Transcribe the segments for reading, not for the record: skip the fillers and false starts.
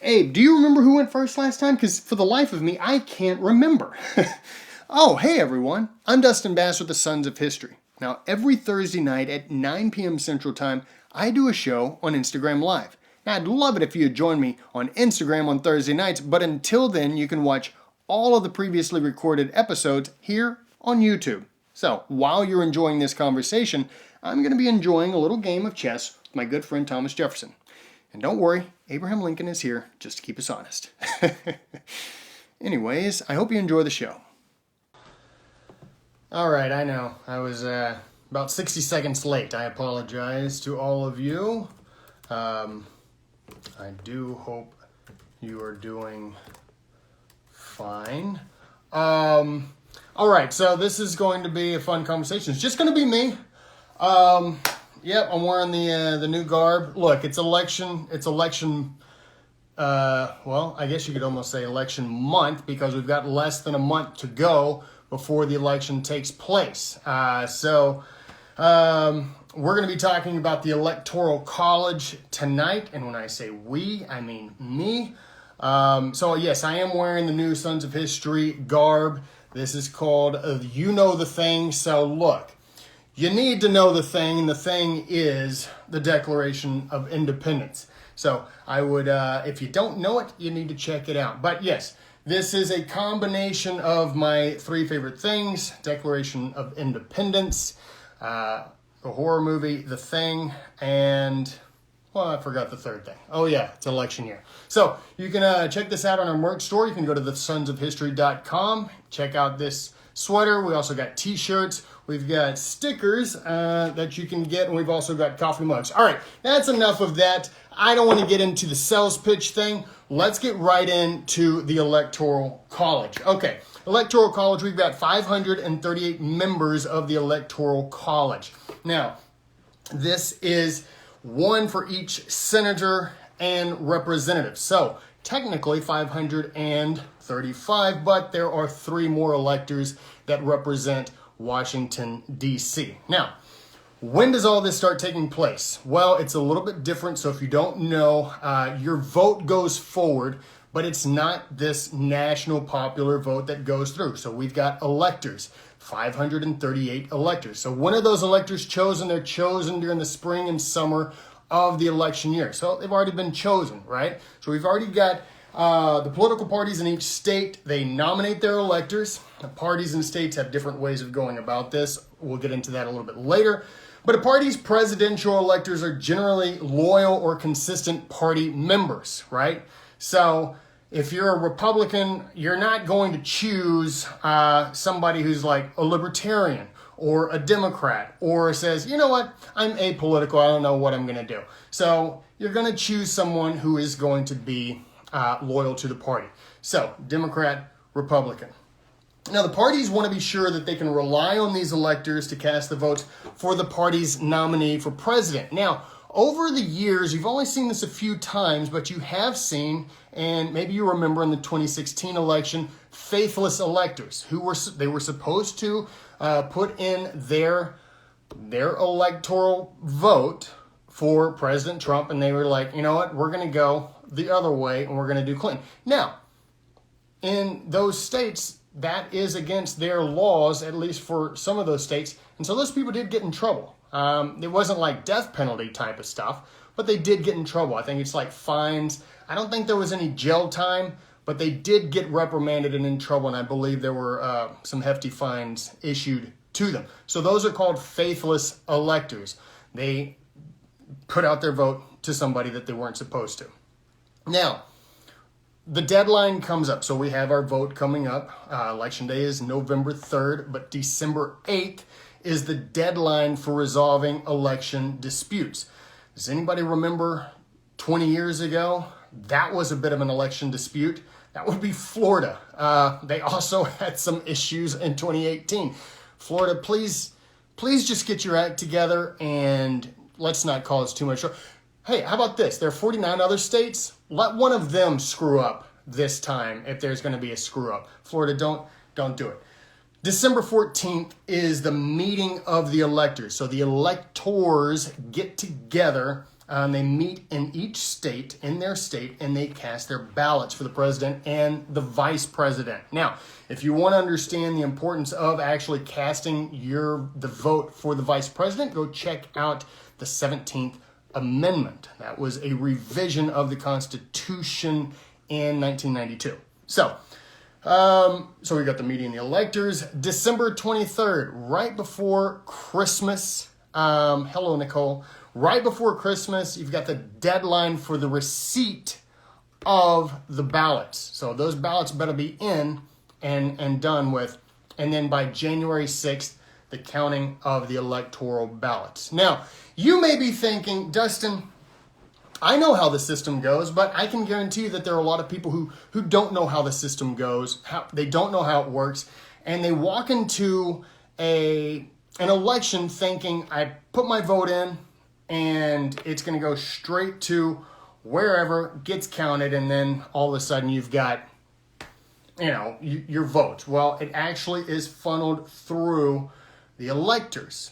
Abe, do you remember who went first last time? Because for the life of me, I can't remember. Oh, hey everyone. I'm Dustin Bass with the Sons of History. Now, every Thursday night at 9 p.m. Central Time, I do a show on Instagram Live. Now, I'd love it if you'd join me on Instagram on Thursday nights, but until then, you can watch all of the previously recorded episodes here on YouTube. So, while you're enjoying this conversation, I'm going to be enjoying a little game of chess with my good friend Thomas Jefferson. And don't worry, Abraham Lincoln is here just to keep us honest. Anyways, I hope you enjoy the show. All right, I know. I was about 60 seconds late. I apologize to all of you. I do hope you are doing fine. All right, so this is going to be a fun conversation. It's just going to be me. Yep, I'm wearing the new garb. Look, it's election. Well, I guess you could almost say election month because we've got less than a month to go before the election takes place. So we're going to be talking about the Electoral College tonight. And when I say we, I mean me. So yes, I am wearing the new Sons of History garb. This is called You Know the Thing. So look, you need to know the thing, and the thing is the Declaration of Independence. So I would, if you don't know it, you need to check it out. But yes, this is a combination of my three favorite things: Declaration of Independence, the horror movie, The Thing, and, well, I forgot the third thing. Oh yeah, it's election year. So you can check this out on our merch store. You can go to thesonsofhistory.com, check out this sweater. We also got t-shirts. We've got stickers that you can get, and we've also got coffee mugs. All right, that's enough of that. I don't want to get into the sales pitch thing. Let's get right into the Electoral College. Okay, Electoral College, we've got 538 members of the Electoral College. Now, this is one for each senator and representative. So, technically 535, but there are three more electors that represent Washington, D.C. Now, when does all this start taking place? Well, it's a little bit different. So if you don't know, your vote goes forward, but it's not this national popular vote that goes through. So we've got electors, 538 electors. So when are those electors chosen? They're chosen during the spring and summer of the election year. So they've already been chosen, right? So we've already got the political parties in each state. They nominate their electors. The parties in states have different ways of going about this. We'll get into that a little bit later. But a party's presidential electors are generally loyal or consistent party members, right? So if you're a Republican, you're not going to choose somebody who's like a libertarian or a Democrat or says, you know what, I'm apolitical, I don't know what I'm going to do. So you're going to choose someone who is going to be loyal to the party. So Democrat, Republican. Now, the parties want to be sure that they can rely on these electors to cast the votes for the party's nominee for president. Now, over the years, you've only seen this a few times, but you have seen, and maybe you remember in the 2016 election, faithless electors who were supposed to put in their electoral vote for President Trump, and they were like, you know what, we're going to go the other way, and we're going to do Clinton. Now, in those states, that is against their laws, at least for some of those states. And so those people did get in trouble. It wasn't like death penalty type of stuff, but they did get in trouble. I think it's like fines. I don't think there was any jail time, but they did get reprimanded and in trouble. And I believe there were some hefty fines issued to them. So those are called faithless electors. They put out their vote to somebody that they weren't supposed to. Now, the deadline comes up. So we have our vote coming up. Election day is November 3rd, but December 8th is the deadline for resolving election disputes. Does anybody remember 20 years ago? That was a bit of an election dispute. That would be Florida. They also had some issues in 2018. Florida, please just get your act together and let's not cause too much trouble. Hey, how about this? There are 49 other states. Let one of them screw up this time if there's going to be a screw up. Florida, don't do it. December 14th is the meeting of the electors. So the electors get together They meet in each state, in their state, and they cast their ballots for the president and the vice president. Now, if you want to understand the importance of actually casting the vote for the vice president, go check out the 17th Amendment. That was a revision of the Constitution in 1992. So we got the meeting of the electors, December 23rd, right before Christmas. Hello, Nicole. Right before Christmas, you've got the deadline for the receipt of the ballots. So those ballots better be in and done with. And then by January 6th, the counting of the electoral ballots. Now, you may be thinking, Dustin, I know how the system goes, but I can guarantee you that there are a lot of people who don't know how the system goes. They don't know how it works. And they walk into an election thinking, I put my vote in, and it's going to go straight to wherever gets counted, and then all of a sudden you've got, your vote. Well, it actually is funneled through the electors.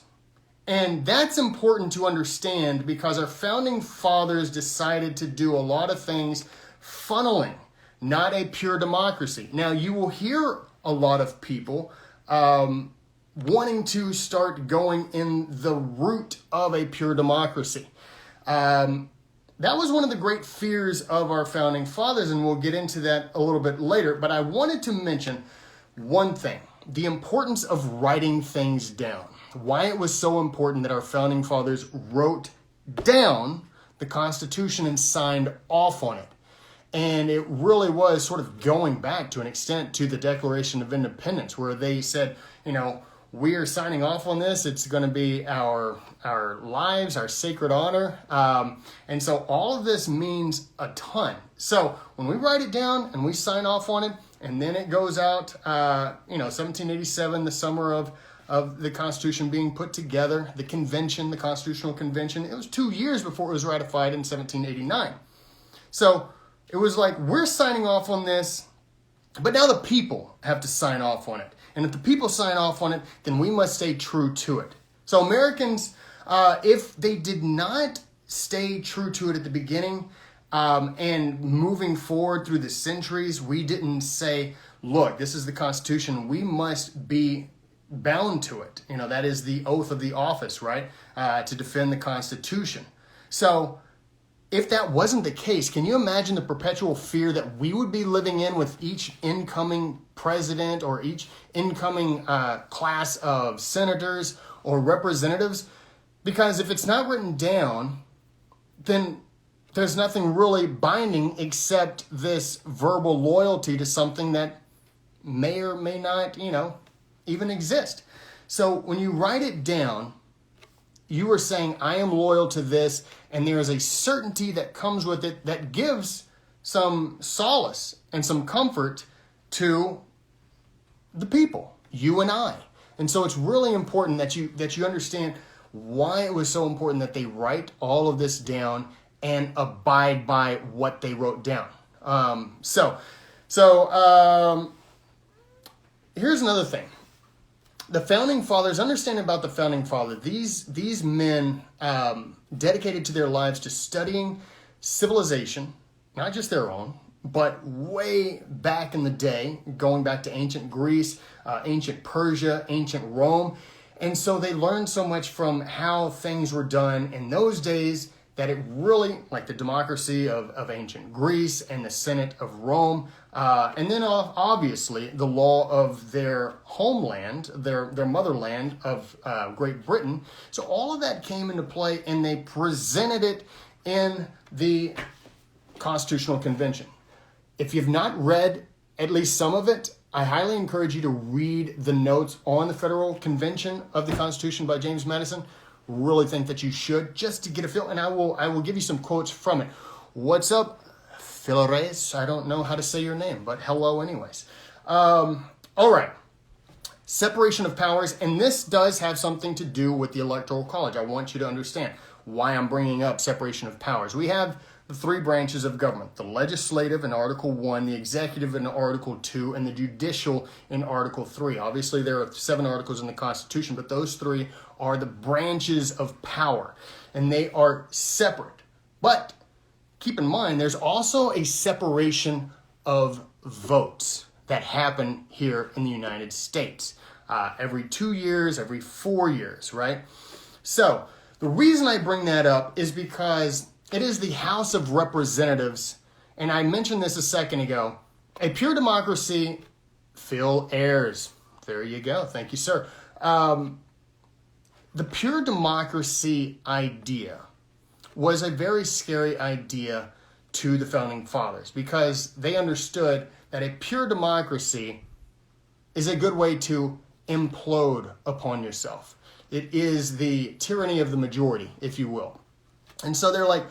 And that's important to understand because our founding fathers decided to do a lot of things funneling, not a pure democracy. Now, you will hear a lot of people wanting to start going in the route of a pure democracy. That was one of the great fears of our founding fathers, and we'll get into that a little bit later. But I wanted to mention one thing, the importance of writing things down. Why it was so important that our founding fathers wrote down the Constitution and signed off on it. And it really was sort of going back to an extent to the Declaration of Independence, where they said, we are signing off on this. It's going to be our lives, our sacred honor. And so all of this means a ton. So when we write it down and we sign off on it, and then it goes out, 1787, the summer of the Constitution being put together, the convention, the Constitutional Convention, it was 2 years before it was ratified in 1789. So it was like, we're signing off on this, but now the people have to sign off on it. And if the people sign off on it, then we must stay true to it. So Americans, if they did not stay true to it at the beginning, and moving forward through the centuries, we didn't say, look, this is the Constitution, we must be bound to it. That is the oath of the office, right? To defend the Constitution. So if that wasn't the case, can you imagine the perpetual fear that we would be living in with each incoming president or each incoming class of senators or representatives? Because if it's not written down, then there's nothing really binding except this verbal loyalty to something that may or may not, even exist. So when you write it down, you are saying, I am loyal to this, and there is a certainty that comes with it that gives some solace and some comfort to the people, you and I. And so it's really important that you understand why it was so important that they write all of this down and abide by what they wrote down. Here's another thing. The founding fathers, understanding about the founding father, these men dedicated to their lives to studying civilization, not just their own, but way back in the day, going back to ancient Greece, ancient Persia, ancient Rome. And so they learned so much from how things were done in those days that it really, like the democracy of ancient Greece and the Senate of Rome, and then obviously the law of their homeland, their motherland of Great Britain. So all of that came into play, and they presented it in the Constitutional Convention. If you've not read at least some of it, I highly encourage you to read the notes on the Federal Convention of the Constitution by James Madison. Really think that you should, just to get a feel, and I will give you some quotes from it. What's up, Federalist? I don't know how to say your name, but hello anyways. All right. Separation of powers, and this does have something to do with the Electoral College. I want you to understand why I'm bringing up separation of powers. We have the three branches of government: the legislative in Article 1, the executive in Article 2, and the judicial in Article 3. Obviously, there are 7 articles in the Constitution, but those 3 are the branches of power, and they are separate. But keep in mind, there's also a separation of votes that happen here in the United States. Every 2 years, every 4 years, right? So the reason I bring that up is because it is the House of Representatives, and I mentioned this a second ago, a pure democracy, Phil Ayers. There you go. Thank you, sir. The pure democracy idea was a very scary idea to the Founding Fathers because they understood that a pure democracy is a good way to implode upon yourself. It is the tyranny of the majority, if you will. And so they're like,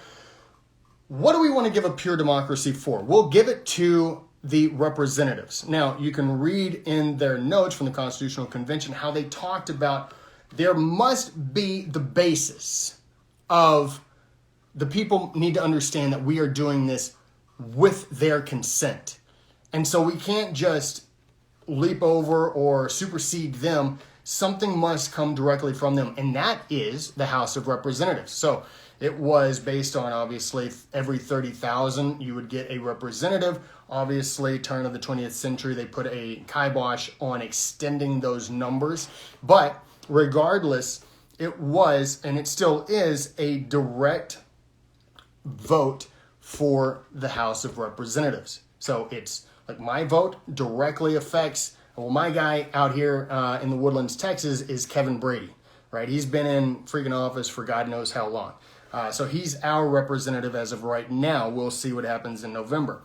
what do we want to give a pure democracy for? We'll give it to the representatives. Now, you can read in their notes from the Constitutional Convention how they talked about there must be the basis of the people need to understand that we are doing this with their consent. And so we can't just leap over or supersede them. Something must come directly from them, and that is the House of Representatives. So it was based on, obviously, every 30,000 you would get a representative. Obviously, turn of the 20th century, they put a kibosh on extending those numbers. But regardless, it was, and it still is, a direct vote for the House of Representatives. So it's like my vote directly affects, well, my guy out here in the Woodlands, Texas is Kevin Brady, right? He's been in freaking office for God knows how long. So he's our representative as of right now. We'll see what happens in November.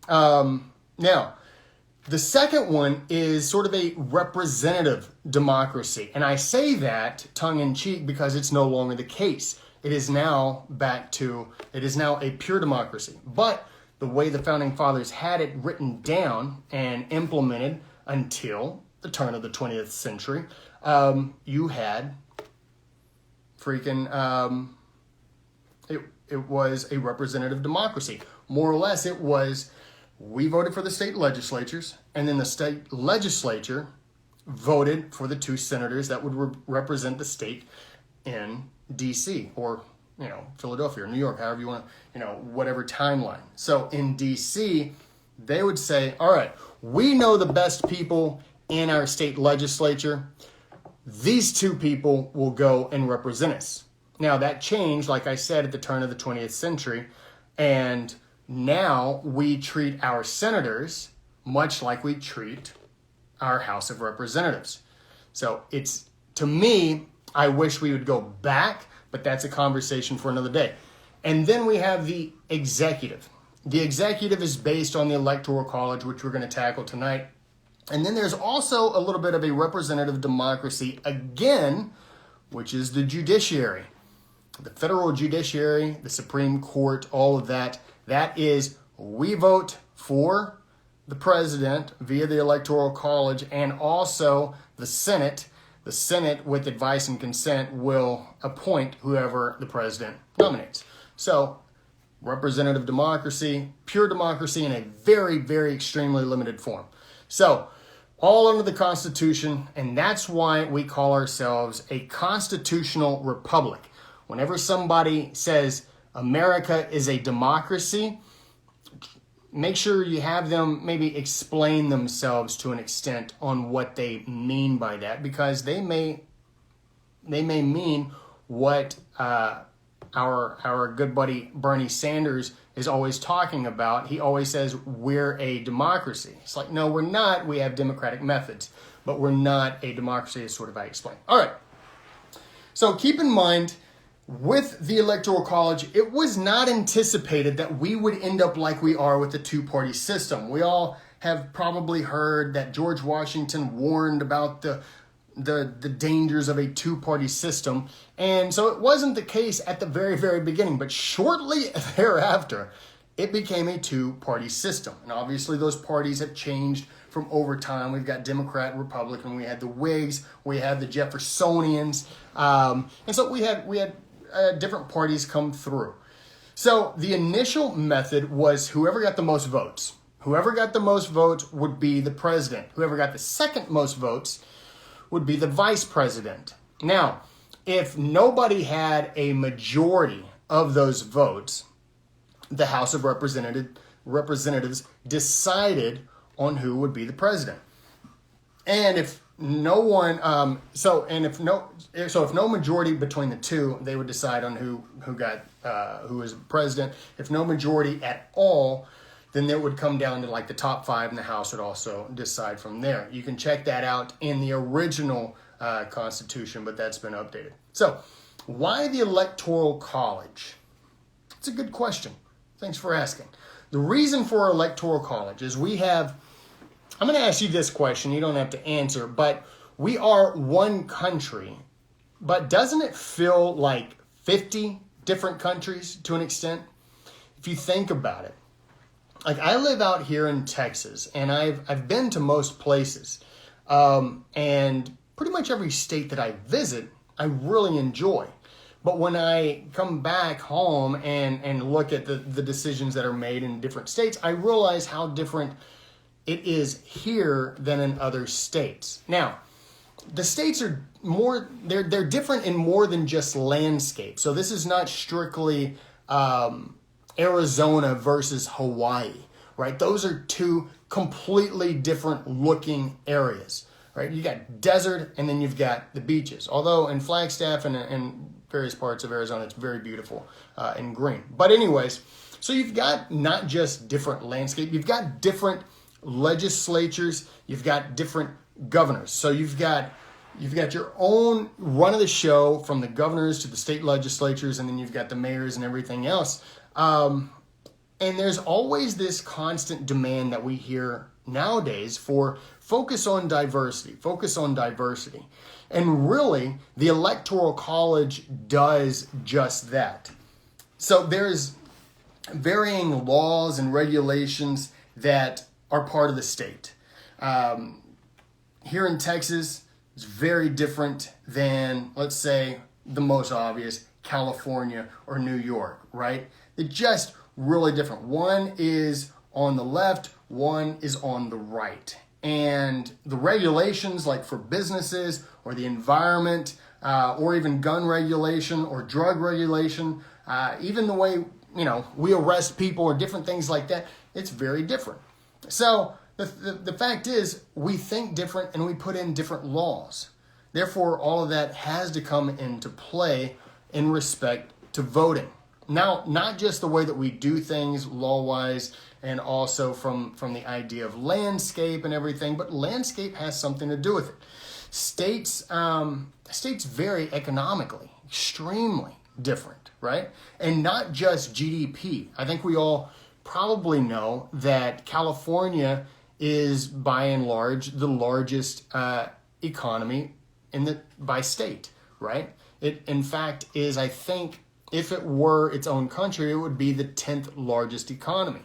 Now, the second one is sort of a representative democracy. And I say that tongue-in-cheek because it's no longer the case. It is now a pure democracy. But the way the Founding Fathers had it written down and implemented until the turn of the 20th century, you had freaking, it was a representative democracy. More or less, it was, we voted for the state legislatures, and then the state legislature voted for the 2 senators that would represent the state in D.C. or, Philadelphia or New York, however you want to, whatever timeline. So in D.C., they would say, all right, we know the best people in our state legislature. These 2 people will go and represent us. Now, that changed, like I said, at the turn of the 20th century, and now we treat our senators much like we treat our House of Representatives. So it's, to me, I wish we would go back, but that's a conversation for another day. And then we have the executive. The executive is based on the Electoral College, which we're going to tackle tonight. And then there's also a little bit of a representative democracy again, which is the judiciary. The federal judiciary, the Supreme Court, all of that. That is, we vote for the president via the Electoral College, and also the Senate. The Senate, with advice and consent, will appoint whoever the president nominates. So, representative democracy, pure democracy in a very, very extremely limited form. So, all under the Constitution, and that's why we call ourselves a constitutional republic. Whenever somebody says America is a democracy, make sure you have them maybe explain themselves to an extent on what they mean by that, because they may mean what our good buddy Bernie Sanders is always talking about. He always says we're a democracy. It's like, no, we're not. We have democratic methods, but we're not a democracy, is sort of how I explain. All right. So keep in mind, with the Electoral College, it was not anticipated that we would end up like we are with the 2-party system. We all have probably heard that George Washington warned about the dangers of a 2-party system. And so it wasn't the case at the very, very beginning, but shortly thereafter, it became a 2-party system. And obviously those parties have changed from over time. We've got Democrat, Republican, we had the Whigs, we had the Jeffersonians. And so we had different parties come through. So the initial method was whoever got the most votes. Whoever got the most votes would be the president. Whoever got the second most votes would be the vice president. Now, if nobody had a majority of those votes, the House of Representatives decided on who would be the president. And if no one, if no majority between the two, they would decide on who was president. If no majority at all, then it would come down to like the top 5, and the House would also decide from there. You can check that out in the original Constitution, but that's been updated. So, why the Electoral College? It's a good question. Thanks for asking. The reason for Electoral College is I'm going to ask you this question. You don't have to answer, but we are one country. But doesn't it feel like 50 different countries to an extent? If you think about it. Like, I live out here in Texas, and I've been to most places. And pretty much every state that I visit, I really enjoy. But when I come back home and look at the decisions that are made in different states, I realize how different it is here than in other states. Now, the states are they're different in more than just landscape. So this is not strictly Arizona versus Hawaii, right? Those are two completely different looking areas, right? You got desert, and then you've got the beaches. Although in Flagstaff and various parts of Arizona, it's very beautiful and green. But anyways, so you've got not just different landscape, you've got different legislatures, you've got different governors. So you've got your own run of the show from the governors to the state legislatures, and then you've got the mayors and everything else. And there's always this constant demand that we hear nowadays for focus on diversity. And really, the Electoral College does just that. So there's varying laws and regulations that are part of the state. Here in Texas, it's very different than, let's say, the most obvious, California or New York, right? They're just really different. One is on the left, one is on the right. And the regulations, like for businesses or the environment, or even gun regulation or drug regulation, even the way, we arrest people or different things like that, it's very different. So the fact is, we think different and we put in different laws. Therefore, all of that has to come into play in respect to voting. Now, not just the way that we do things law-wise and also from the idea of landscape and everything, but landscape has something to do with it. States vary economically, extremely different, right? And not just GDP. I think we all probably know that California is by and large the largest economy by state, right? It in fact is, I think, if it were its own country, it would be the 10th largest economy.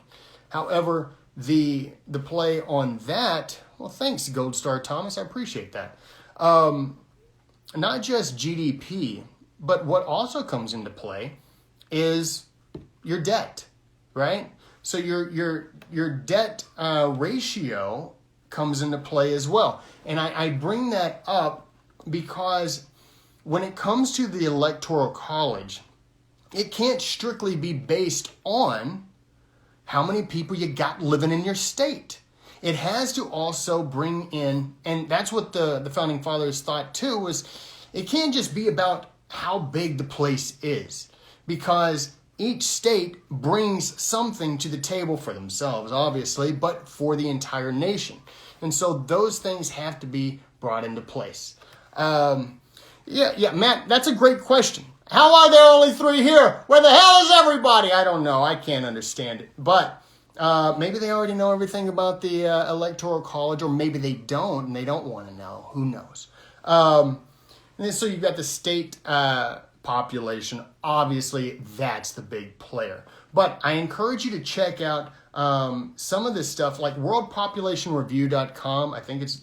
However, the play on that, well, thanks, Gold Star Thomas, I appreciate that. Not just GDP, but what also comes into play is your debt, right? So your debt ratio comes into play as well. And I bring that up because when it comes to the Electoral College, it can't strictly be based on how many people you got living in your state. It has to also bring in, and that's what the Founding Fathers thought too, was it can't just be about how big the place is, because each state brings something to the table for themselves, obviously, but for the entire nation. And so those things have to be brought into place. Matt, that's a great question. How are there only 3 here? Where the hell is everybody? I don't know. I can't understand it. But maybe they already know everything about the Electoral College, or maybe they don't, and they don't want to know. Who knows? And then, so you've got the state population. Obviously, that's the big player. But I encourage you to check out some of this stuff, like worldpopulationreview.com. I think it's,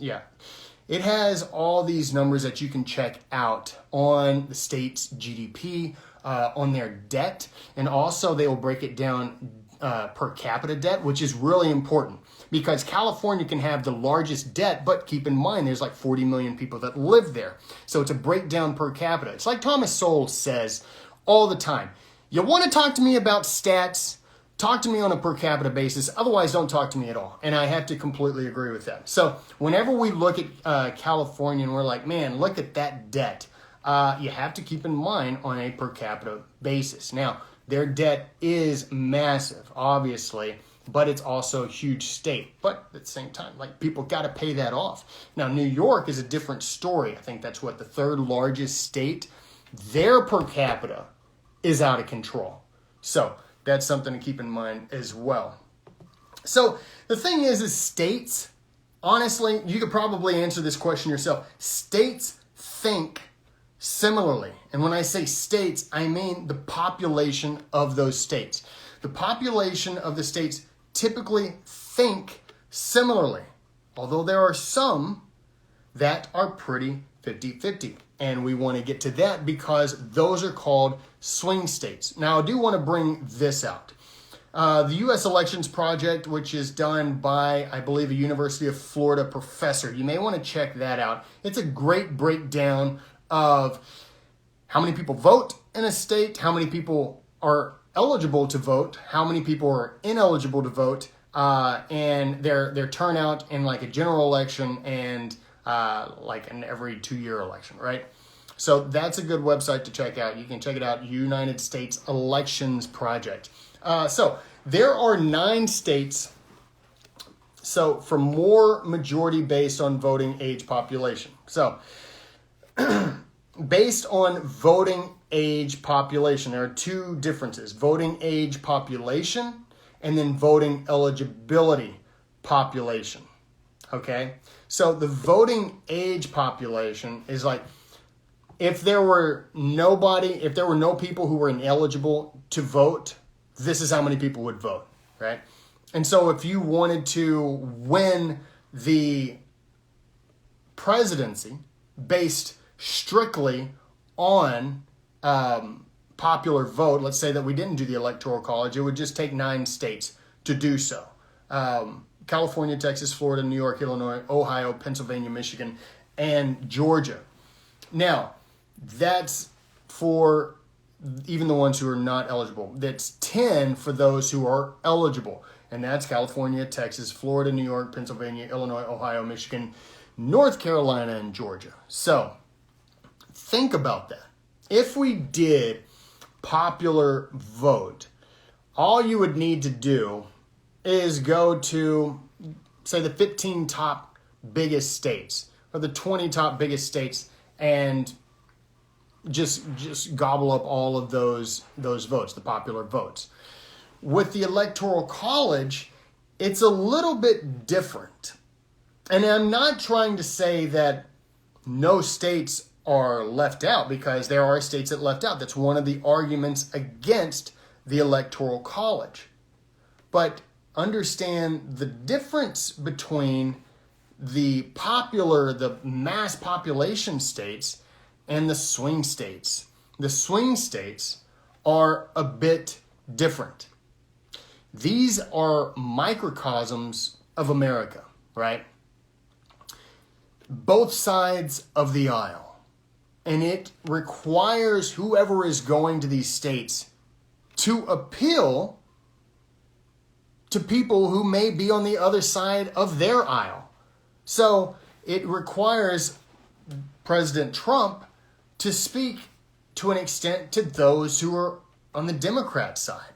it has all these numbers that you can check out on the state's GDP, on their debt, and also they will break it down per capita debt, which is really important because California can have the largest debt, but keep in mind there's like 40 million people that live there. So it's a breakdown per capita. It's like Thomas Sowell says all the time. You want to talk to me about stats? talk to me on a per capita basis. Otherwise, don't talk to me at all. And I have to completely agree with that. So whenever we look at California and we're like, man, look at that debt, you have to keep in mind on a per capita basis. Now, their debt is massive, obviously, but it's also a huge state. But at the same time, like, people got to pay that off. Now, New York is a different story. I think that's the third largest state. Their per capita is out of control. So that's something to keep in mind as well. So the thing is states, honestly, you could probably answer this question yourself. States think similarly. And when I say states, I mean the population of those states. The population of the states typically think similarly, although there are some that are pretty 50-50. And we want to get to that because those are called swing states. Now, I do want to bring this out. The U.S. Elections Project, which is done by, I believe, a University of Florida professor. You may want to check that out. It's a great breakdown of how many people vote in a state, how many people are eligible to vote, how many people are ineligible to vote, and their turnout in like a general election and like an every 2-year election, right? So that's a good website to check out. You can check it out, United States Elections Project. So there are 9 states. So for more majority based on voting age population. So based on voting age population, there are 2 differences: voting age population and then voting eligibility population. Okay, so the voting age population is like, if there were no people who were ineligible to vote, this is how many people would vote, right? And so if you wanted to win the presidency based strictly on popular vote, let's say that we didn't do the Electoral College, it would just take 9 states to do so. California, Texas, Florida, New York, Illinois, Ohio, Pennsylvania, Michigan, and Georgia. Now, that's for even the ones who are not eligible. That's 10 for those who are eligible. And that's California, Texas, Florida, New York, Pennsylvania, Illinois, Ohio, Michigan, North Carolina, and Georgia. So think about that. If we did popular vote, all you would need to do is go to, say, the 15 top biggest states or the 20 top biggest states and just gobble up all of those votes, the popular votes. With the Electoral College, it's a little bit different. And I'm not trying to say that no states are left out, because there are states that left out. That's one of the arguments against the Electoral College. But understand the difference between the mass population states and the swing states. The swing states are a bit different. These are microcosms of America, right? Both sides of the aisle. And it requires whoever is going to these states to appeal to people who may be on the other side of their aisle. So it requires President Trump to speak to an extent to those who are on the Democrat side,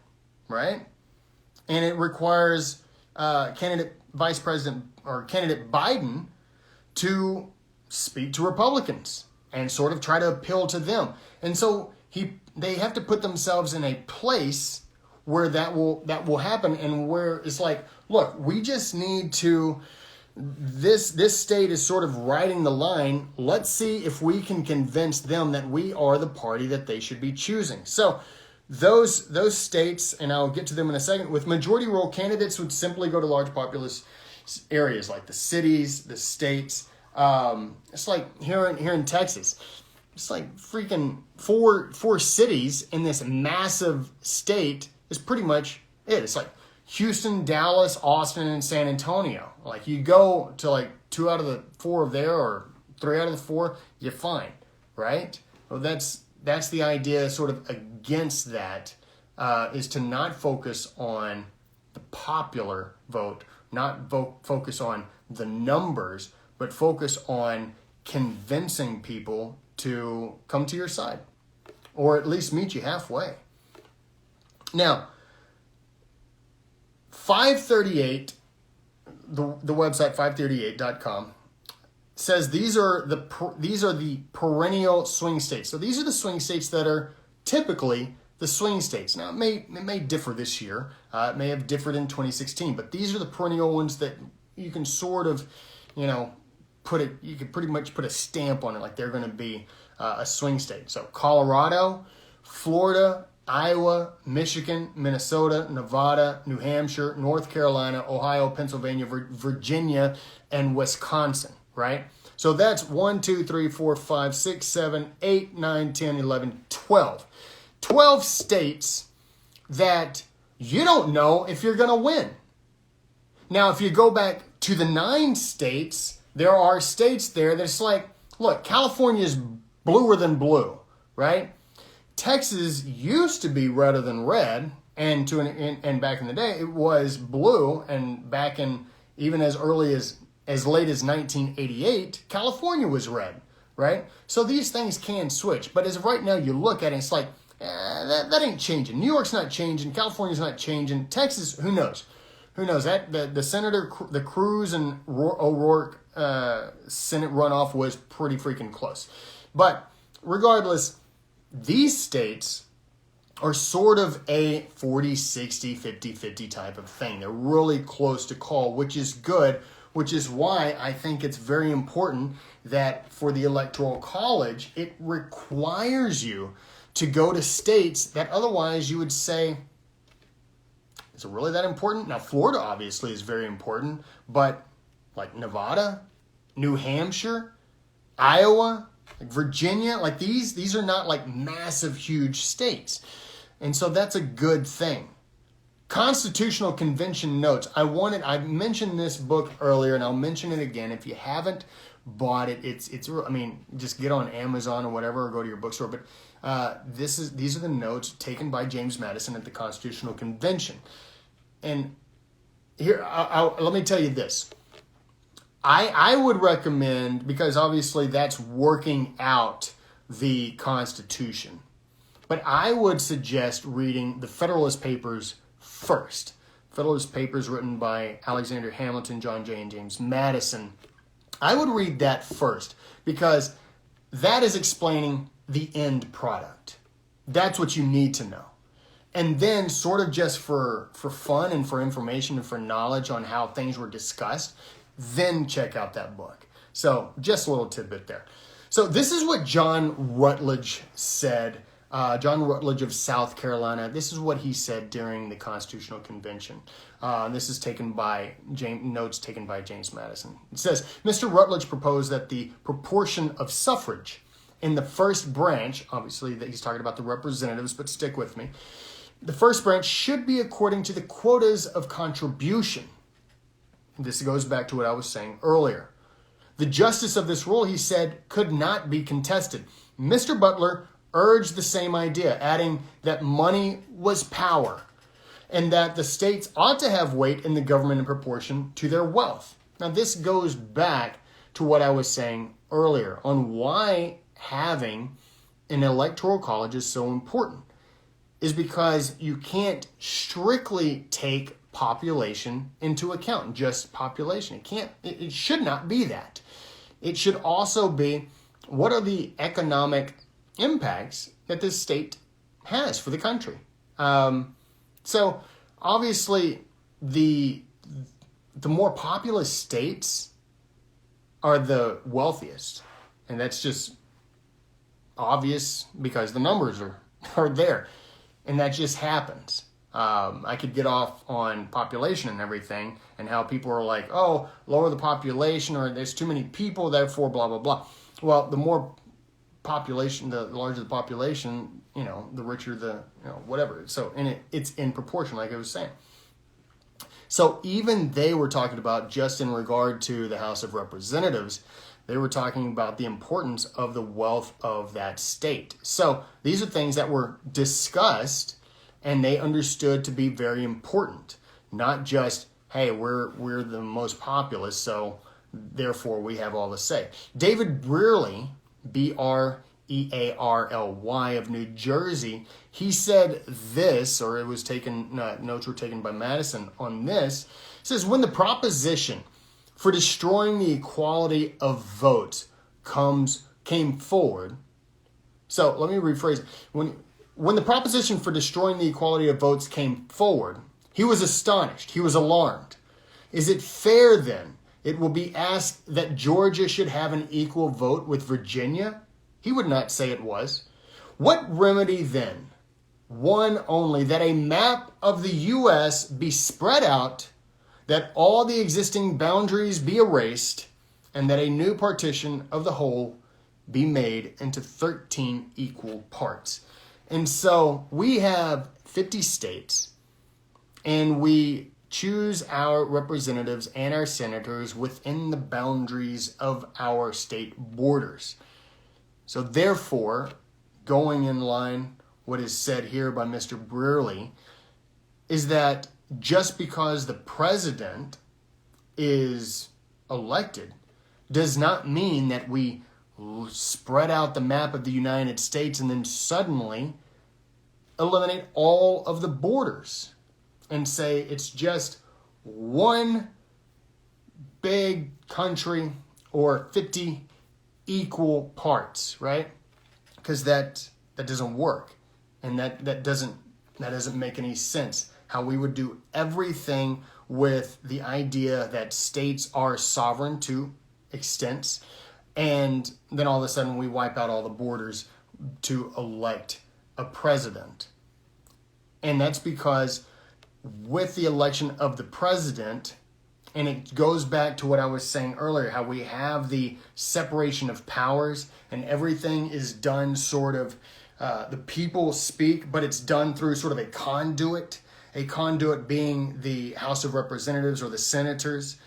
right? And it requires candidate Biden to speak to Republicans and sort of try to appeal to them. And so they have to put themselves in a place where that will happen, and where it's like, look, we just need to, this state is sort of riding the line. Let's see if we can convince them that we are the party that they should be choosing. So those states, and I'll get to them in a second, with majority rule, candidates would simply go to large populous areas like the cities, the states. It's like here in Texas, it's like freaking four cities in this massive state is pretty much it. It's like Houston, Dallas, Austin, and San Antonio. Like, you go to like 2 out of the 4 of there, or 3 out of the 4, you're fine, right? Well, that's the idea sort of against that. is to not focus on the popular vote, not focus on the numbers, but focus on convincing people to come to your side, or at least meet you halfway. Now, 538, the website 538.com, says these are the perennial swing states. So these are the swing states that are typically the swing states. Now, it may differ this year. It may have differed in 2016, but these are the perennial ones that you can sort of, you can pretty much put a stamp on it, like they're going to be a swing state. So Colorado, Florida, Iowa, Michigan, Minnesota, Nevada, New Hampshire, North Carolina, Ohio, Pennsylvania, Virginia, and Wisconsin, right? So that's 1, 2, 3, 4, 5, 6, 7, 8, 9, 10, 11, 12. 12 states that you don't know if you're going to win. Now, if you go back to the 9 states, there are states there that's like, look, California's bluer than blue, right? Texas used to be redder than red, and back in the day it was blue, and back in even as early as late as 1988, California was red, right? So these things can switch, but as of right now, you look at it, it's like that ain't changing. New York's not changing, California's not changing, Texas, who knows? Who knows? That the Senator, the Cruz and O'Rourke Senate runoff was pretty freaking close, but regardless, these states are sort of a 40-60, 50-50 type of thing. They're really close to call, which is good, which is why I think it's very important that for the Electoral College, it requires you to go to states that otherwise you would say, is it really that important? Now, Florida obviously is very important, but like Nevada, New Hampshire, Iowa, like Virginia, like these are not like massive, huge states. And so that's a good thing. Constitutional Convention notes. I mentioned this book earlier, and I'll mention it again. If you haven't bought it, it's just get on Amazon or whatever, or go to your bookstore. But these are the notes taken by James Madison at the Constitutional Convention. And here, let me tell you this. I would recommend, because obviously that's working out the Constitution, but I would suggest reading the Federalist Papers first. Federalist Papers written by Alexander Hamilton, John Jay, and James Madison. I would read that first, because that is explaining the end product. That's what you need to know. And then sort of just for fun and for information and for knowledge on how things were discussed, then check out that book. So just a little tidbit there. So this is what John Rutledge said. John Rutledge of South Carolina. This is what he said during the Constitutional Convention. This is notes taken by James Madison. It says, Mr. Rutledge proposed that the proportion of suffrage in the first branch, obviously that he's talking about the representatives, but stick with me. The first branch should be according to the quotas of contribution. This goes back to what I was saying earlier. The justice of this rule, he said, could not be contested. Mr. Butler urged the same idea, adding that money was power and that the states ought to have weight in the government in proportion to their wealth. Now, this goes back to what I was saying earlier on why having an electoral college is so important, is because you can't strictly take population into account, just population. It should not be that. It should also be, what are the economic impacts that this state has for the country? So obviously the more populous states are the wealthiest, and that's just obvious because the numbers are there, and that just happens. I could get off on population and everything and how people are like, oh, lower the population, or there's too many people, therefore blah, blah, blah. Well, the more population, the larger the population, the richer the, whatever. So, and it's in proportion, like I was saying. So even they were talking about, just in regard to the House of Representatives, they were talking about the importance of the wealth of that state. So these are things that were discussed and they understood to be very important. Not just, hey, we're the most populous, so therefore we have all the say. David Brearley, Brearly of New Jersey, he said this, or it was taken, notes were taken by Madison on this. It says, when the proposition for destroying the equality of votes came forward. So let me rephrase it. When the proposition for destroying the equality of votes came forward, he was astonished. He was alarmed. Is it fair then, it will be asked, that Georgia should have an equal vote with Virginia? He would not say it was. What remedy then? One only, that a map of the U.S. be spread out, that all the existing boundaries be erased, and that a new partition of the whole be made into 13 equal parts. And so we have 50 states, and we choose our representatives and our senators within the boundaries of our state borders. So therefore, going in line what is said here by Mr. Brearley is that just because the president is elected does not mean that we spread out the map of the United States and then suddenly eliminate all of the borders and say it's just one big country or 50 equal parts, right? Because that doesn't work, and that doesn't make any sense. How we would do everything with the idea that states are sovereign to extents, and then all of a sudden we wipe out all the borders to elect a president. And that's because with the election of the president, and it goes back to what I was saying earlier, how we have the separation of powers and everything is done sort of, the people speak, but it's done through sort of a conduit being the House of Representatives or the senators.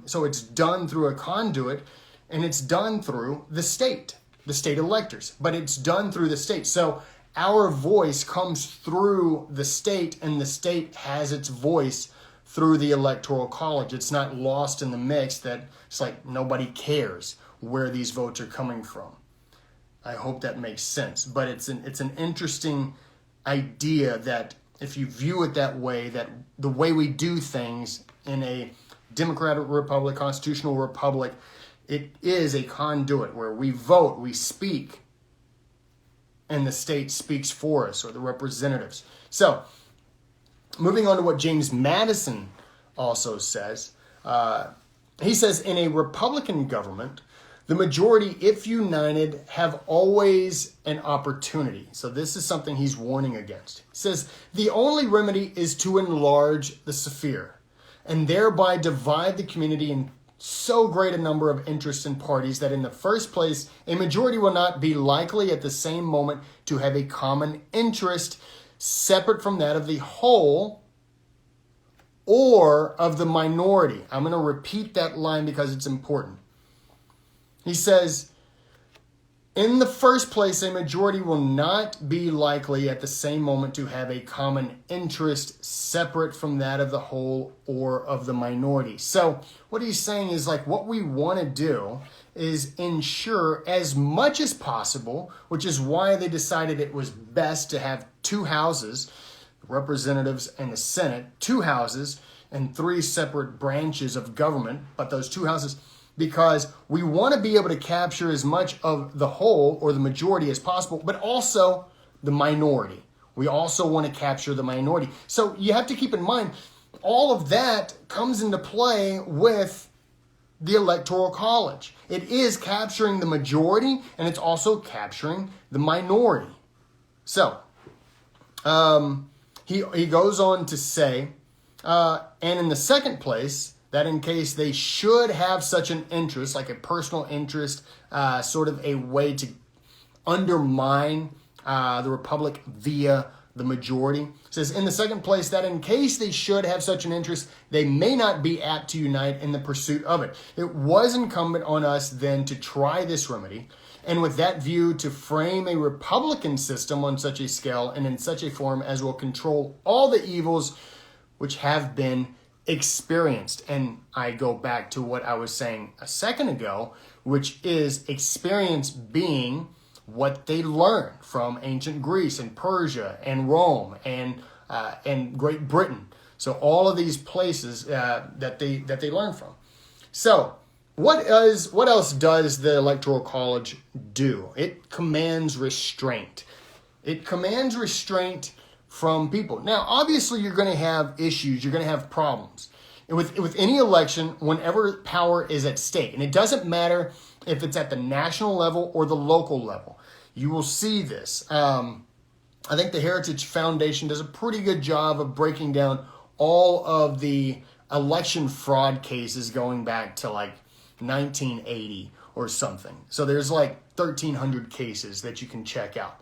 So it's done through a conduit, and it's done through the state electors, but it's done through the state. So our voice comes through the state, and the state has its voice through the Electoral College. It's not lost in the mix that it's like nobody cares where these votes are coming from. I hope that makes sense. But it's an interesting idea that if you view it that way, that the way we do things in a democratic republic, constitutional republic, it is a conduit where we vote, we speak, and the state speaks for us, or the representatives. So, moving on to what James Madison also says. He says, in a Republican government, the majority, if united, have always an opportunity. So this is something he's warning against. He says, the only remedy is to enlarge the sphere and thereby divide the community in so great a number of interests and parties that in the first place, a majority will not be likely at the same moment to have a common interest separate from that of the whole or of the minority. I'm going to repeat that line because it's important. He says, in the first place, a majority will not be likely at the same moment to have a common interest separate from that of the whole or of the minority. So what he's saying is like what we want to do is ensure as much as possible, which is why they decided it was best to have two houses, the representatives and the Senate, two houses and three separate branches of government, but those two houses, because we want to be able to capture as much of the whole or the majority as possible, but also the minority. We also want to capture the minority. So you have to keep in mind, all of that comes into play with the Electoral College. It is capturing the majority, and it's also capturing the minority. So, he goes on to say, and in the second place, that in case they should have such an interest, like a personal interest, sort of a way to undermine the republic via the majority. It says, in the second place, that in case they should have such an interest, they may not be apt to unite in the pursuit of it. It was incumbent on us then to try this remedy, and with that view to frame a republican system on such a scale and in such a form as will control all the evils which have been experienced. And I go back to what I was saying a second ago, which is experience being what they learned from ancient Greece and Persia and Rome and Great Britain. So all of these places that they learn from. So what else does the Electoral College do? It commands restraint. It commands restraint from people. Now, obviously, you're going to have issues. You're going to have problems. And with any election, whenever power is at stake, and it doesn't matter if it's at the national level or the local level, you will see this. I think the Heritage Foundation does a pretty good job of breaking down all of the election fraud cases going back to like 1980 or something. So there's like 1,300 cases that you can check out.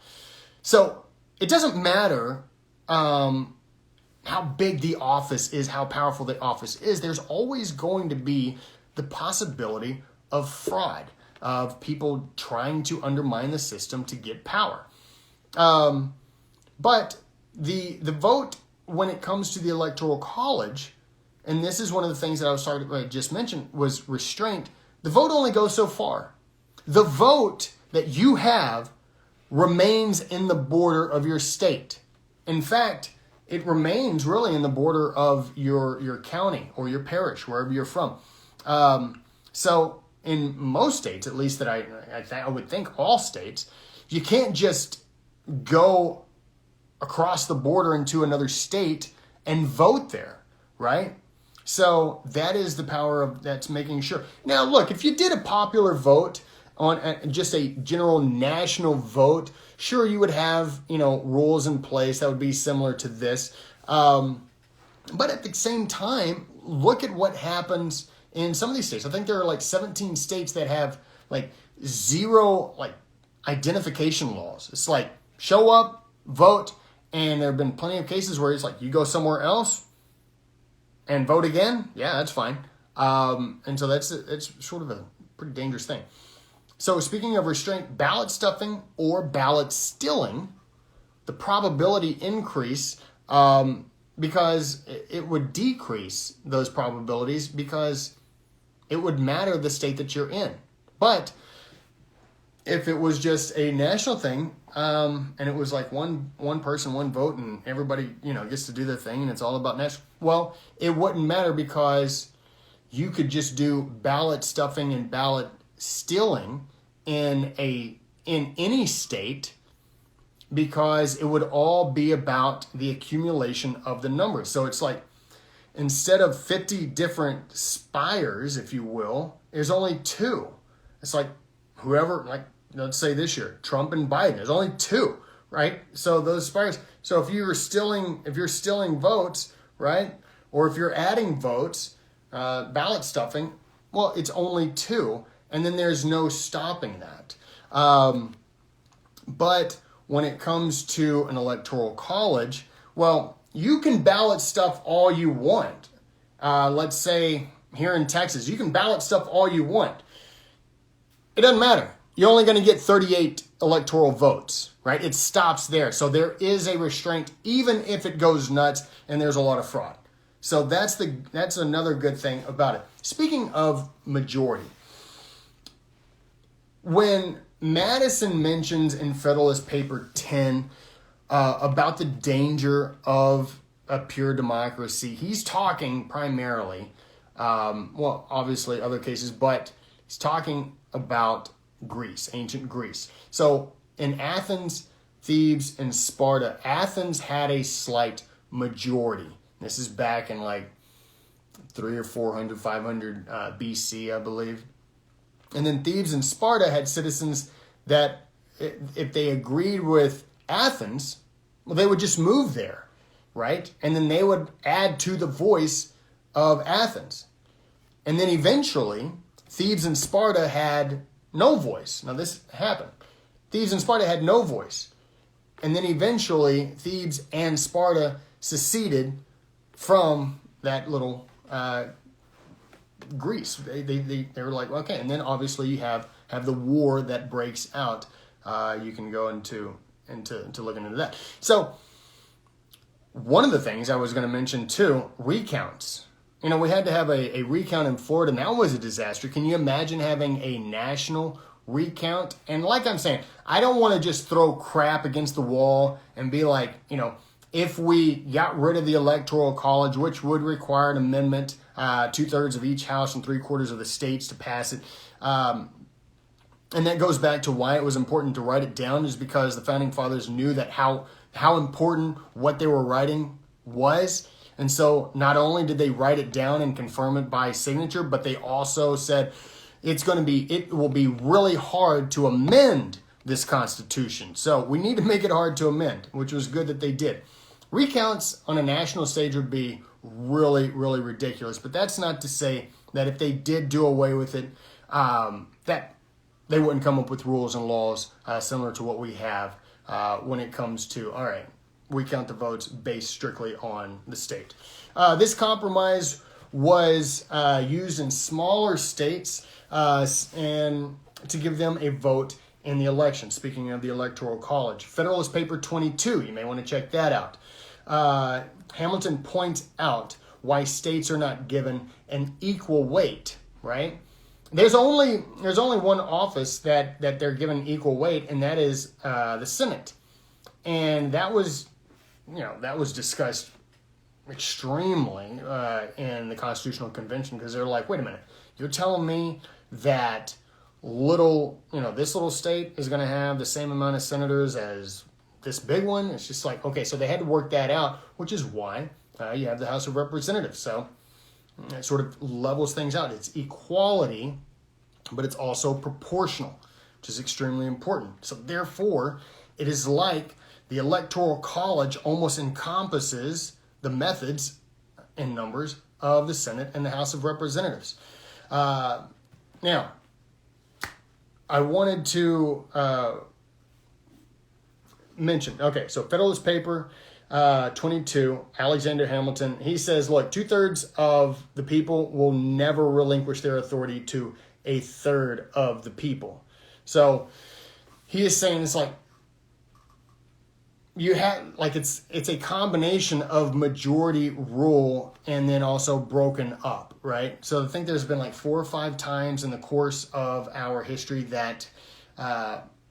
So it doesn't matter how big the office is, how powerful the office is. There's always going to be the possibility of fraud, of people trying to undermine the system to get power. But the vote, when it comes to the Electoral College, and this is one of the things that I just mentioned, was restraint. The vote only goes so far. The vote that you have remains in the border of your state. In fact, it remains really in the border of your county or your parish, wherever you're from. So in most states, at least that I would think all states, you can't just go across the border into another state and vote there, right? So that is the power of that's making sure. Now, look, if you did a popular vote on just a general national vote, sure, you would have, rules in place that would be similar to this. But at the same time, look at what happens in some of these states. I think there are like 17 states that have like zero identification laws. It's like show up, vote, and there have been plenty of cases where it's like you go somewhere else and vote again. Yeah, that's fine. And so it's sort of a pretty dangerous thing. So speaking of restraint, ballot stuffing or ballot stealing, the probability increase because it would decrease those probabilities because it would matter the state that you're in. But if it was just a national thing and it was like one person, one vote, and everybody gets to do their thing and it's all about national, well, it wouldn't matter because you could just do ballot stuffing and ballot stealing in any state because it would all be about the accumulation of the numbers. So it's like instead of 50 different spires, if you will, there's only 2. It's like whoever, let's say this year, Trump and Biden, there's only 2, right? So those spires. So if you're stealing votes, right? Or if you're adding votes, ballot stuffing, well, it's only 2. And then there's no stopping that. But when it comes to an electoral college, well, you can ballot stuff all you want. Let's say here in Texas, you can ballot stuff all you want. It doesn't matter. You're only going to get 38 electoral votes, right? It stops there. So there is a restraint, even if it goes nuts and there's a lot of fraud. So that's another good thing about it. Speaking of majority, when Madison mentions in Federalist Paper 10 about the danger of a pure democracy, he's talking primarily, obviously other cases, but he's talking about Greece, ancient Greece. So in Athens, Thebes, and Sparta, Athens had a slight majority. This is back in 300 or 400, 500 BC, I believe. And then Thebes and Sparta had citizens that if they agreed with Athens, well, they would just move there, right? And then they would add to the voice of Athens. And then eventually, Thebes and Sparta had no voice. Now, this happened. Thebes and Sparta had no voice. And then eventually Thebes and Sparta seceded from that little Greece. They were like, okay. And then obviously you have the war that breaks out. You can go into looking into that. So one of the things I was going to mention too, recounts. We had to have a recount in Florida, and that was a disaster. Can you imagine having a national recount? And like I'm saying, I don't want to just throw crap against the wall and be like, if we got rid of the Electoral College, which would require an amendment, 2/3 of each house and 3/4 of the states to pass it. And that goes back to why it was important to write it down, is because the founding fathers knew that how important what they were writing was. And so not only did they write it down and confirm it by signature, but they also said it will be really hard to amend this Constitution. So we need to make it hard to amend, which was good that they did. Recounts on a national stage would be really, really ridiculous. But that's not to say that if they did do away with it, that they wouldn't come up with rules and laws similar to what we have when it comes to, all right, recount the votes based strictly on the state. This compromise was used in smaller states and to give them a vote in the election. Speaking of the Electoral College, Federalist Paper 22, you may want to check that out. Hamilton points out why states are not given an equal weight, right? There's only one office that they're given equal weight, and that is the Senate. And that was discussed extremely in the Constitutional Convention, because they're like, wait a minute, you're telling me that this little state is going to have the same amount of senators as this big one? It's just like, okay, so they had to work that out, which is why you have the House of Representatives. So it sort of levels things out. It's equality, but it's also proportional, which is extremely important. So therefore, it is like the Electoral College almost encompasses the methods and numbers of the Senate and the House of Representatives. Now, I wanted to mention, okay, so Federalist Paper 22, Alexander Hamilton, he says, look, 2/3 of the people will never relinquish their authority to 1/3 of the people. So he is saying it's like, you have, like, it's a combination of majority rule and then also broken up, right? So I think there's been like 4 or 5 times in the course of our history that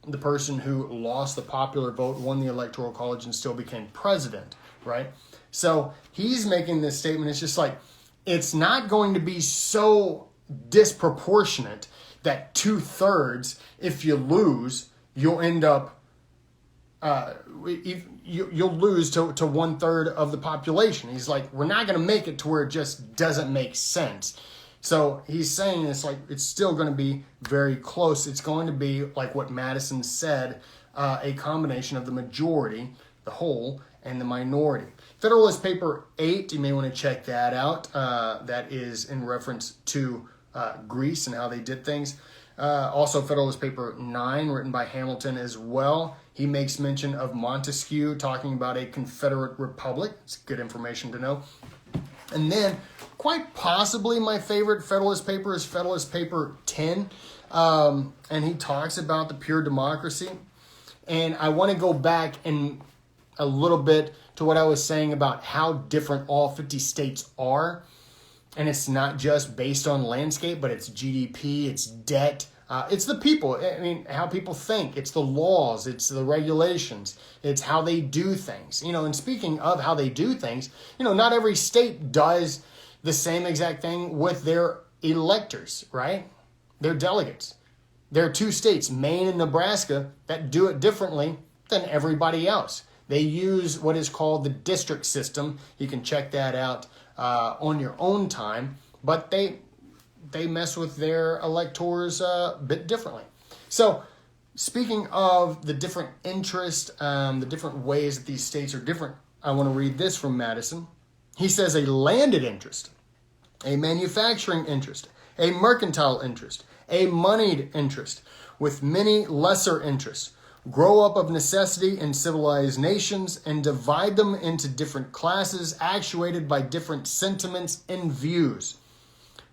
the person who lost the popular vote won the Electoral College and still became president, right? So he's making this statement. It's just like, it's not going to be so disproportionate that 2/3, if you lose, you'll end up you'll lose to 1/3 of the population. He's like, we're not going to make it to where it just doesn't make sense. So he's saying it's still going to be very close. It's going to be like what Madison said, a combination of the majority, the whole, and the minority. Federalist Paper 8, you may want to check that out. That is in reference to Greece and how they did things. Also Federalist Paper 9, written by Hamilton as well. He makes mention of Montesquieu talking about a Confederate Republic. It's good information to know. And then, quite possibly my favorite Federalist paper is Federalist Paper 10. And he talks about the pure democracy. And I want to go back in a little bit to what I was saying about how different all 50 states are. And it's not just based on landscape, but it's GDP, it's debt, it's the people. I mean, how people think. It's the laws, it's the regulations, it's how they do things. And speaking of how they do things, not every state does the same exact thing with their electors, right? Their delegates. There are 2 states, Maine and Nebraska, that do it differently than everybody else. They use what is called the district system. You can check that out on your own time, but they mess with their electors a bit differently. So speaking of the different interests, the different ways that these states are different, I want to read this from Madison. He says a landed interest, a manufacturing interest, a mercantile interest, a moneyed interest, with many lesser interests, grow up of necessity in civilized nations, and divide them into different classes actuated by different sentiments and views.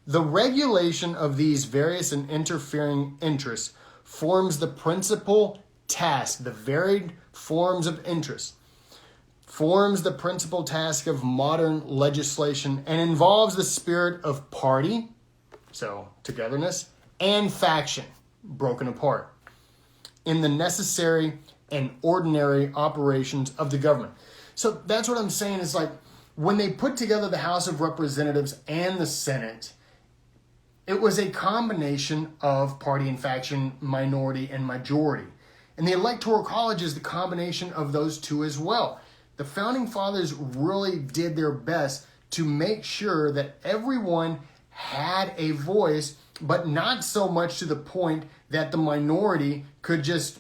The regulation of these various and interfering interests forms the principal task, the varied forms of interest, forms the principal task of modern legislation and involves the spirit of party, so togetherness, and faction, broken apart, in the necessary and ordinary operations of the government. So that's what I'm saying is like when they put together the House of Representatives and the Senate, it was a combination of party and faction, minority and majority. And the Electoral College is the combination of those two as well. The Founding Fathers really did their best to make sure that everyone had a voice, but not so much to the point that the minority could just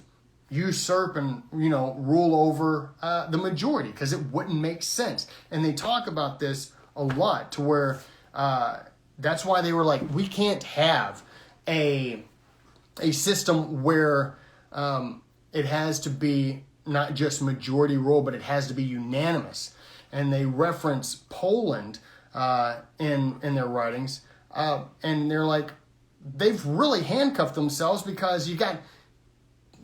usurp and, rule over the majority, because it wouldn't make sense. And they talk about this a lot to where that's why they were like, we can't have a system where it has to be not just majority rule, but it has to be unanimous. And they reference Poland in their writings, and they're like, they've really handcuffed themselves because you got,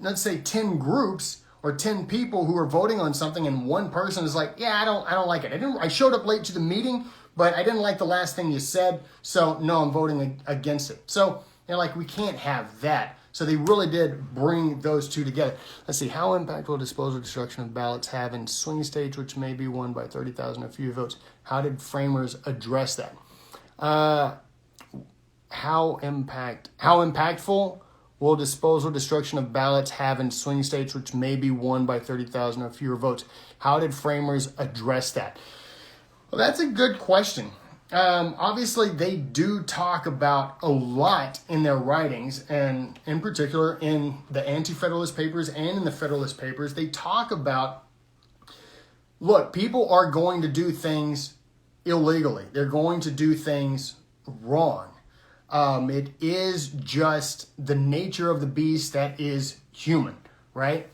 let's say, 10 groups or 10 people who are voting on something, and one person is like, yeah, I don't like it. I showed up late to the meeting, but I didn't like the last thing you said, so no, I'm voting against it. So they're like, we can't have that. So they really did bring those two together. Let's see, how impactful will disposal destruction of ballots have in swing states which may be won by 30,000 or fewer votes? How did framers address that? How impactful will disposal destruction of ballots have in swing states which may be won by 30,000 or fewer votes? How did framers address that? Well, that's a good question. Obviously, they do talk about a lot in their writings, and in particular in the Anti-Federalist Papers and in the Federalist Papers, they talk about, look, people are going to do things illegally. They're going to do things wrong. It is just the nature of the beast that is human, right?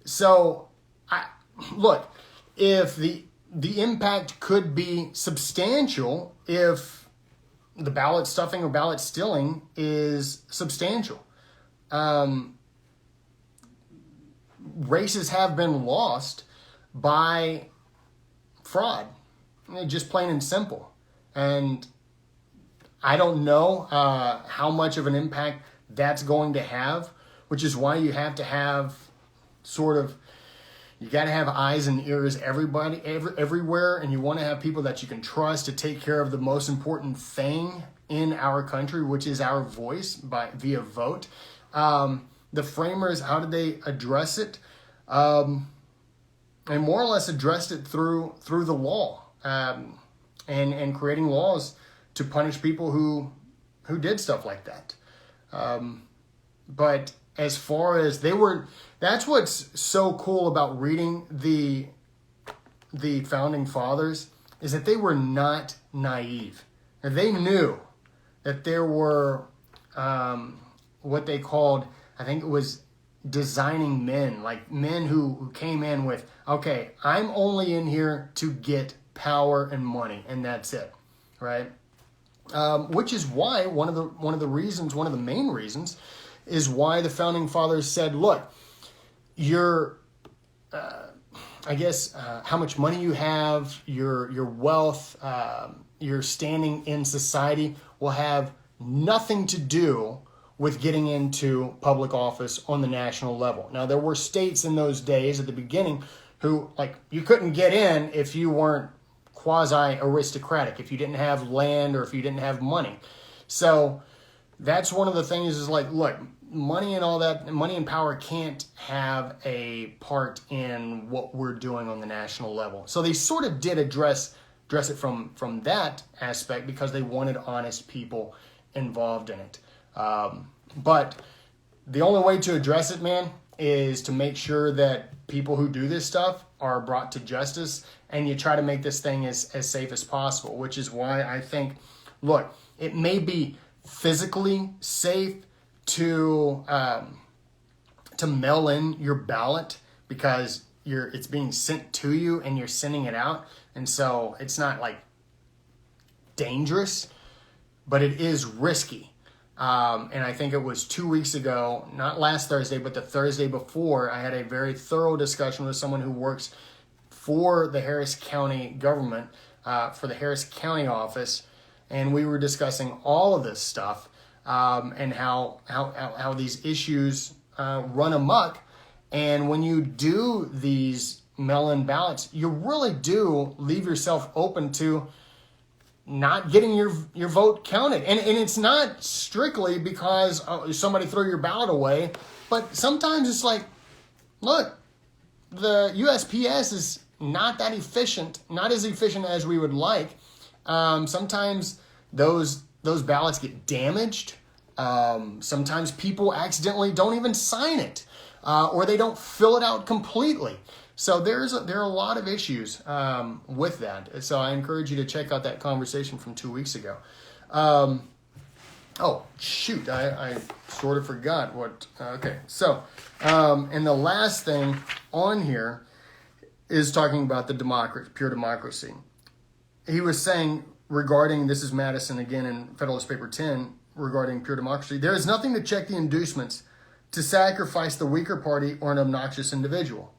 So, look, if the impact could be substantial if the ballot stuffing or ballot stealing is substantial. Races have been lost by fraud, just plain and simple. And I don't know how much of an impact that's going to have, which is why you have to have you got to have eyes and ears everywhere, and you want to have people that you can trust to take care of the most important thing in our country, which is our voice via vote. The framers, how did they address it? And more or less addressed it through the law, and creating laws to punish people who did stuff like that. But as far as that's what's so cool about reading the Founding Fathers, is that they were not naive. And they knew that there were what they called, I think it was designing men, like men who came in with, okay, I'm only in here to get power and money, and that's it, right? Which is why one of the main reasons is why the Founding Fathers said, look, your how much money you have, your wealth, your standing in society will have nothing to do with getting into public office on the national level. Now, there were states in those days at the beginning who, like, you couldn't get in if you weren't quasi-aristocratic, if you didn't have land or if you didn't have money. So that's one of the things is like, look, money and all that, money and power can't have a part in what we're doing on the national level. So they sort of did address it from that aspect because they wanted honest people involved in it. But the only way to address it, man, is to make sure that people who do this stuff are brought to justice, and you try to make this thing as safe as possible, which is why I think, look, it may be physically safe to to mail in your ballot because it's being sent to you and you're sending it out. And so it's not like dangerous, but it is risky. And I think it was 2 weeks ago, not last Thursday, but the Thursday before, I had a very thorough discussion with someone who works for the Harris County government, for the Harris County office. And we were discussing all of this stuff, and how these issues run amok. And when you do these mail-in ballots, you really do leave yourself open to not getting your vote counted. And it's not strictly because somebody threw your ballot away, but sometimes it's like, look, the USPS is not that efficient, not as efficient as we would like. Sometimes those ballots get damaged. Sometimes people accidentally don't even sign it, or they don't fill it out completely. So there are a lot of issues with that. So I encourage you to check out that conversation from 2 weeks ago. Oh, shoot, I sort of forgot what. Okay, so, and the last thing on here is talking about the democracy, pure democracy. He was saying regarding, this is Madison again in Federalist Paper 10, regarding pure democracy, there is nothing to check the inducements to sacrifice the weaker party or an obnoxious individual.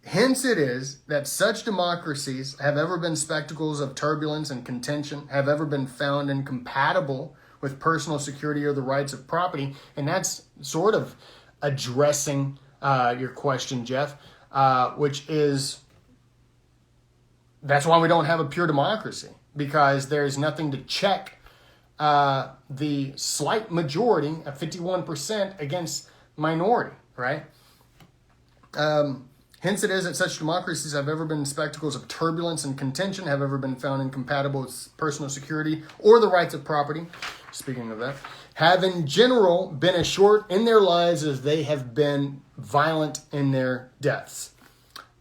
Hence it is that such democracies have ever been spectacles of turbulence and contention, have ever been found incompatible with personal security or the rights of property. And that's sort of addressing your question, Jeff, which is, that's why we don't have a pure democracy, because there's nothing to check the slight majority of 51% against minority, right? Hence it is that such democracies have ever been spectacles of turbulence and contention, have ever been found incompatible with personal security or the rights of property. Speaking of that, have in general been as short in their lives as they have been violent in their deaths.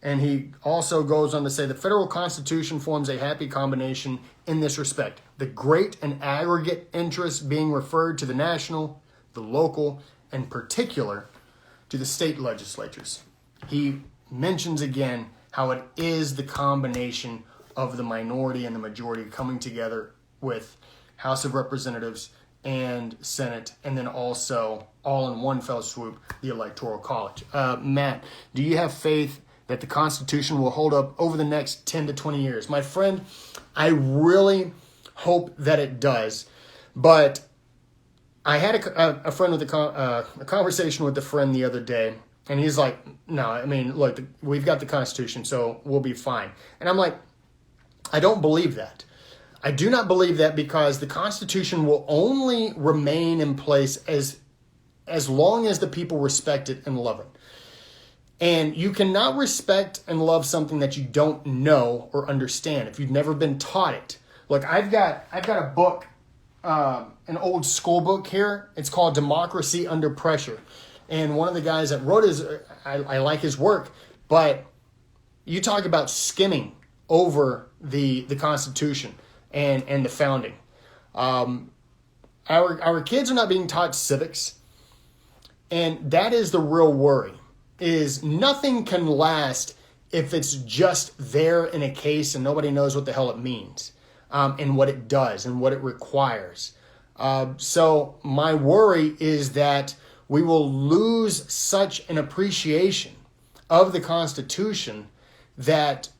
And he also goes on to say the federal constitution forms a happy combination in this respect. The great and aggregate interests being referred to the national, the local, and particular to the state legislatures. He mentions again how it is the combination of the minority and the majority coming together with House of Representatives and Senate, and then also all in one fell swoop, the Electoral College. Matt, do you have faith that the Constitution will hold up over the next 10 to 20 years? My friend, I really hope that it does, but I had a friend with a conversation with a friend the other day, and he's like, no, I mean, look, we've got the Constitution, so we'll be fine. And I'm like, I don't believe that. I do not believe that, because the Constitution will only remain in place as long as the people respect it and love it. And you cannot respect and love something that you don't know or understand if you've never been taught it. Look, I've got a book, an old school book here. It's called Democracy Under Pressure. And one of the guys that wrote I like his work, but you talk about skimming over the Constitution and the founding. Our kids are not being taught civics, and that is the real worry. Is nothing can last if it's just there in a case and nobody knows what the hell it means, and what it does and what it requires. So my worry is that we will lose such an appreciation of the Constitution that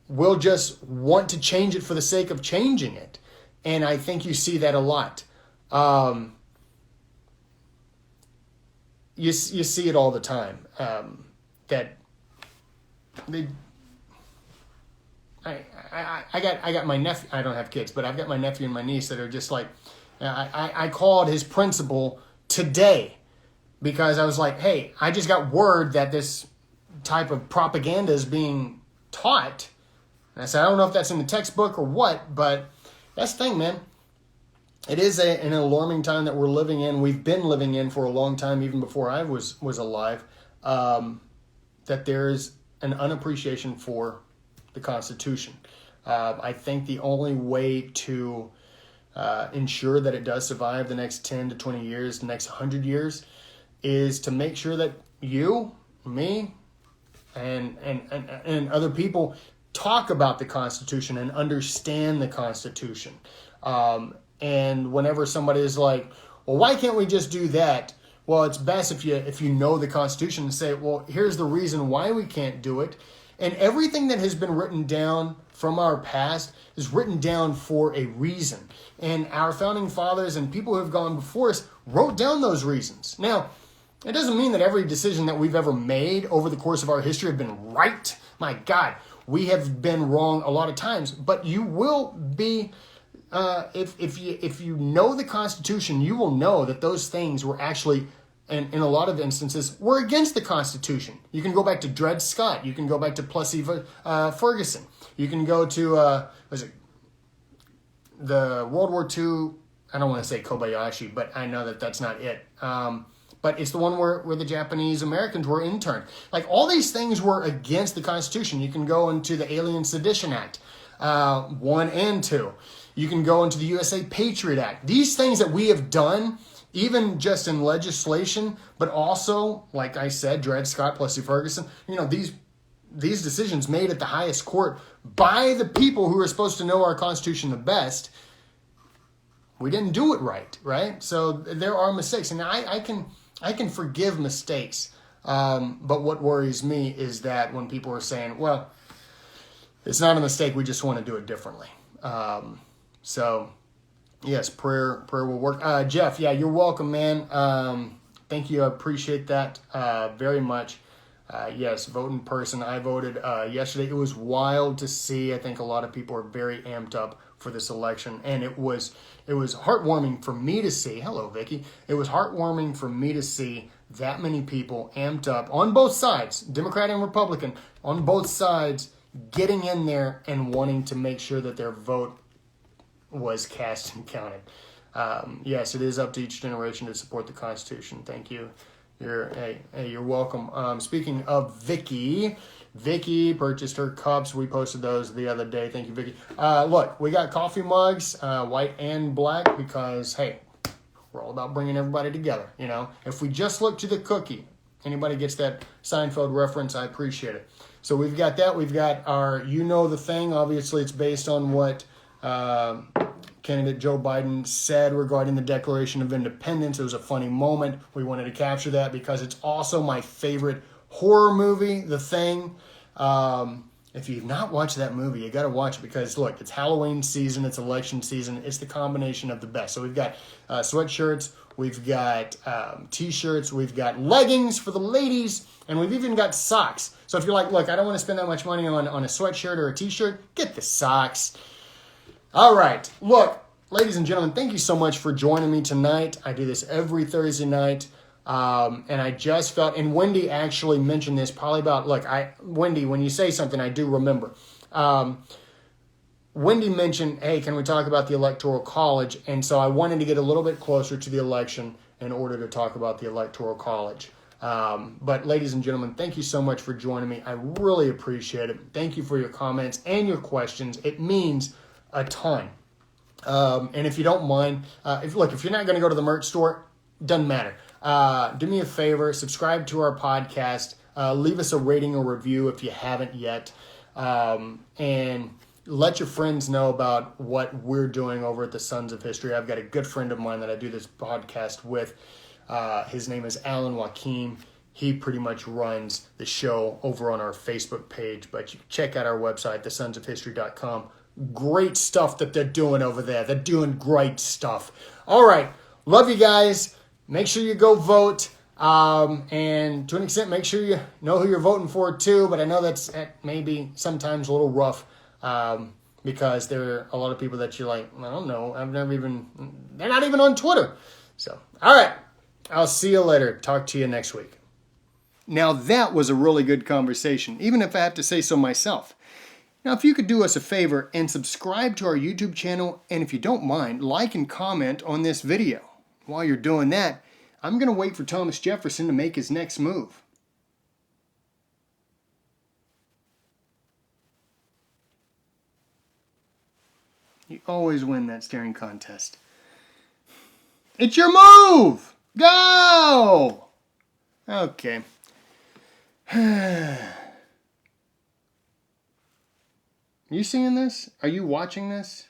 we'll just want to change it for the sake of changing it. And I think you see that a lot. You see it all the time. That they, I got my nephew. I don't have kids, but I've got my nephew and my niece that are just like, I called his principal today because I was like, hey, I just got word that this type of propaganda is being taught. And I said, I don't know if that's in the textbook or what, but that's the thing, man. It is an alarming time that we're living in. We've been living in for a long time, even before I was alive, that there's an unappreciation for the Constitution. I think the only way to ensure that it does survive the next 10 to 20 years, the next 100 years, is to make sure that you, me, and other people talk about the Constitution and understand the Constitution. And whenever somebody is like, well, why can't we just do that? Well, it's best if you know the Constitution and say, well, here's the reason why we can't do it. And everything that has been written down from our past is written down for a reason. And our founding fathers and people who have gone before us wrote down those reasons. Now, it doesn't mean that every decision that we've ever made over the course of our history have been right. My God, we have been wrong a lot of times. But you will be, if you know the Constitution, you will know that those things were actually, and in a lot of instances, were against the Constitution. You can go back to Dred Scott. You can go back to Plessy Ferguson. You can go to, the World War II, I don't want to say Kobayashi, but I know that that's not it. But it's the one where the Japanese Americans were interned. Like, all these things were against the Constitution. You can go into the Alien Sedition Act, 1 and 2. You can go into the USA Patriot Act. These things that we have done, even just in legislation, but also, like I said, Dred Scott, Plessy Ferguson, these decisions made at the highest court by the people who are supposed to know our Constitution the best, we didn't do it right? So there are mistakes, and I can forgive mistakes. But what worries me is that when people are saying, well, it's not a mistake, we just want to do it differently. So yes, prayer will work. Jeff, yeah, you're welcome, man. Thank you. I appreciate that very much. Yes, vote in person. I voted yesterday. It was wild to see. I think a lot of people are very amped up for this election, and it was heartwarming for me to see. Hello, Vicky. It was heartwarming for me to see that many people amped up on both sides, Democrat and Republican, on both sides, getting in there and wanting to make sure that their vote was cast and counted. Yes, it is up to each generation to support the Constitution. Thank you. You're welcome. Speaking of Vicky purchased her cups. We posted those the other day. Thank you, Vicky. Look, we got coffee mugs, white and black, because, hey, we're all about bringing everybody together. If we just look to the cookie, anybody gets that Seinfeld reference, I appreciate it. So we've got that. We've got our the thing. Obviously, it's based on what candidate Joe Biden said regarding the Declaration of Independence. It was a funny moment. We wanted to capture that because it's also my favorite horror movie, The Thing. If you've not watched that movie, you got to watch it because, look, it's Halloween season, it's election season, it's the combination of the best. So we've got sweatshirts, we've got T-shirts, we've got leggings for the ladies, and we've even got socks. So if you're like, look, I don't want to spend that much money on a sweatshirt or a T-shirt, get the socks. All right, look, ladies and gentlemen, thank you so much for joining me tonight. I do this every Thursday night. And I just felt, and Wendy actually mentioned this probably about, Wendy, when you say something, I do remember. Wendy mentioned, hey, can we talk about the Electoral College? And so I wanted to get a little bit closer to the election in order to talk about the Electoral College. But ladies and gentlemen, thank you so much for joining me. I really appreciate it. Thank you for your comments and your questions. It means a ton. And if you don't mind, if you're not going to go to the merch store, doesn't matter. Do me a favor, subscribe to our podcast, leave us a rating or review if you haven't yet, and let your friends know about what we're doing over at the Sons of History. I've got a good friend of mine that I do this podcast with. His name is Alan Joaquin. He pretty much runs the show over on our Facebook page, but you can check out our website, thesonsofhistory.com. Great stuff that they're doing over there. They're doing great stuff. All right. Love you guys. Make sure you go vote. And to an extent, make sure you know who you're voting for too. But I know that's maybe sometimes a little rough because there are a lot of people that you're like, I don't know. They're not even on Twitter. So, all right. I'll see you later. Talk to you next week. Now that was a really good conversation, even if I have to say so myself. Now, if you could do us a favor and subscribe to our YouTube channel, and if you don't mind, like and comment on this video. While you're doing that, I'm going to wait for Thomas Jefferson to make his next move. You always win that staring contest. It's your move! Go! Okay. You seeing this? Are you watching this?